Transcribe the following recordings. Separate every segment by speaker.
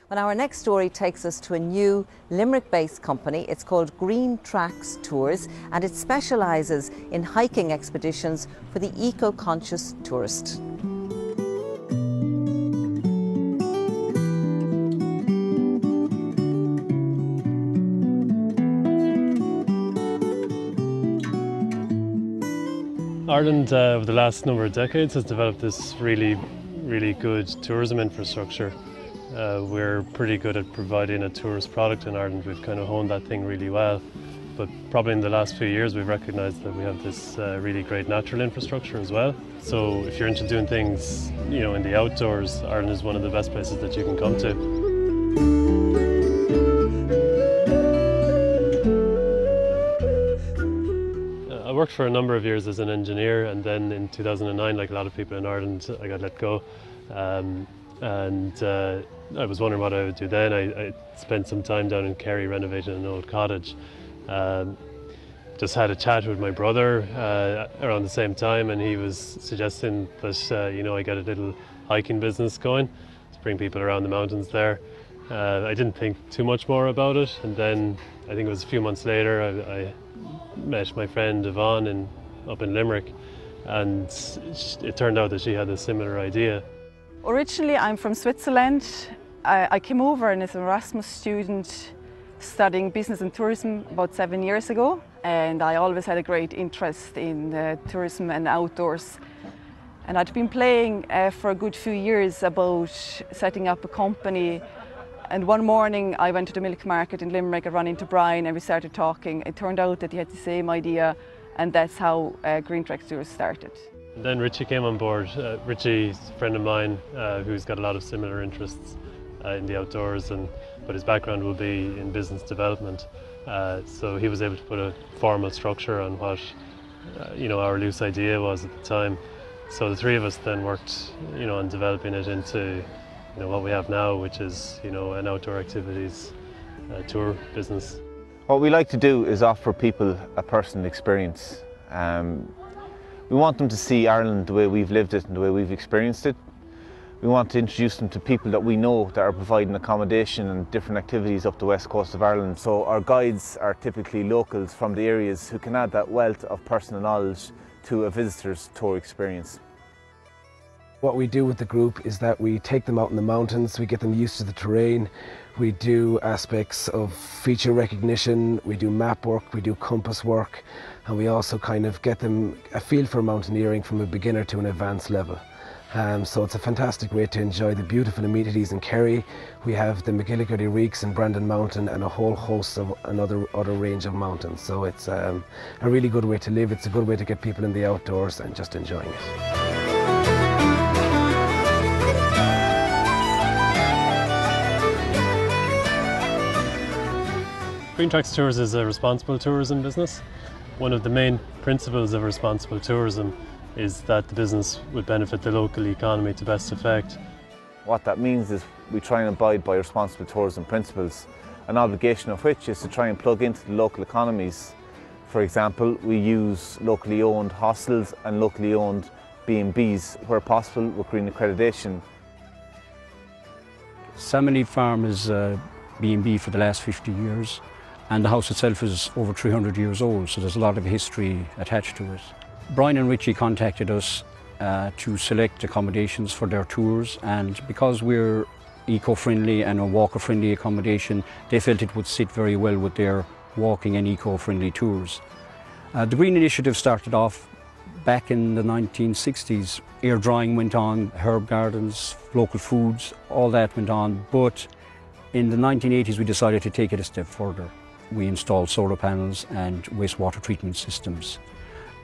Speaker 1: When our next story takes us to a new Limerick-based company. It's called Green Tracks Tours, and it specialises in hiking expeditions for the eco-conscious tourist.
Speaker 2: Ireland, over the last number of decades, has developed this really good tourism infrastructure. We're pretty good at providing a tourist product in Ireland. We've kind of honed that thing really well. But probably in the last few years, we've recognised that we have this really great natural infrastructure as well. So if you're into doing things, in the outdoors, Ireland is one of the best places that you can come to. I worked for a number of years as an engineer, and then in 2009, like a lot of people in Ireland, I got let go. I was wondering what I would do then. I spent some time down in Kerry renovating an old cottage. Just had a chat with my brother around the same time, and he was suggesting that I get a little hiking business going to bring people around the mountains there. I didn't think too much more about it, and then I think it was a few months later I met my friend Yvonne up in Limerick, and it turned out that she had a similar idea.
Speaker 3: Originally I'm from Switzerland. I came over as an Erasmus student studying business and tourism about 7 years ago, and I always had a great interest in tourism and outdoors. And I'd been playing for a good few years about setting up a company. And one morning I went to the milk market in Limerick. I ran into Brian and we started talking. It turned out that he had the same idea, and that's how Green Tracks Tours started.
Speaker 2: And then Richie came on board. Richie's a friend of mine who's got a lot of similar interests in the outdoors, but his background will be in business development. So he was able to put a formal structure on what our loose idea was at the time. So the three of us then worked on developing it into what we have now, which is an outdoor activities tour business.
Speaker 4: What we like to do is offer people a personal experience. We want them to see Ireland the way we've lived it and the way we've experienced it. We want to introduce them to people that we know that are providing accommodation and different activities up the west coast of Ireland. So our guides are typically locals from the areas who can add that wealth of personal knowledge to a visitor's tour experience.
Speaker 5: What we do with the group is that we take them out in the mountains, we get them used to the terrain, we do aspects of feature recognition, we do map work, we do compass work, and we also kind of get them a feel for mountaineering from a beginner to an advanced level. So it's a fantastic way to enjoy the beautiful amenities in Kerry. We have the McGillicuddy Reeks in Brandon Mountain and a whole host of another range of mountains. So it's a really good way to live. It's a good way to get people in the outdoors and just enjoying it.
Speaker 2: Green Tracks Tours is a responsible tourism business. One of the main principles of responsible tourism is that the business would benefit the local economy to best effect.
Speaker 4: What that means is we try and abide by responsible tourism principles, an obligation of which is to try and plug into the local economies. For example, we use locally owned hostels and locally owned B&Bs where possible with green accreditation.
Speaker 6: Salmony Farm is B&B for the last 50 years. And the house itself is over 300 years old, so there's a lot of history attached to it. Brian and Richie contacted us to select accommodations for their tours, and because we're eco-friendly and a walker-friendly accommodation, they felt it would sit very well with their walking and eco-friendly tours. The Green Initiative started off back in the 1960s. Air drying went on, herb gardens, local foods, all that went on, but in the 1980s we decided to take it a step further. We installed solar panels and wastewater treatment systems.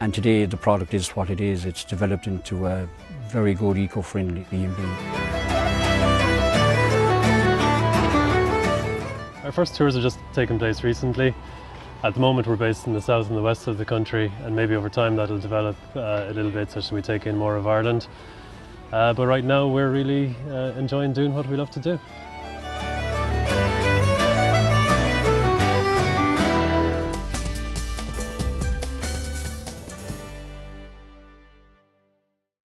Speaker 6: And today the product is what it is. It's developed into a very good eco-friendly B&B.
Speaker 2: Our first tours have just taken place recently. At the moment we're based in the south and the west of the country, and maybe over time that'll develop a little bit such that we take in more of Ireland. But right now we're really enjoying doing what we love to do.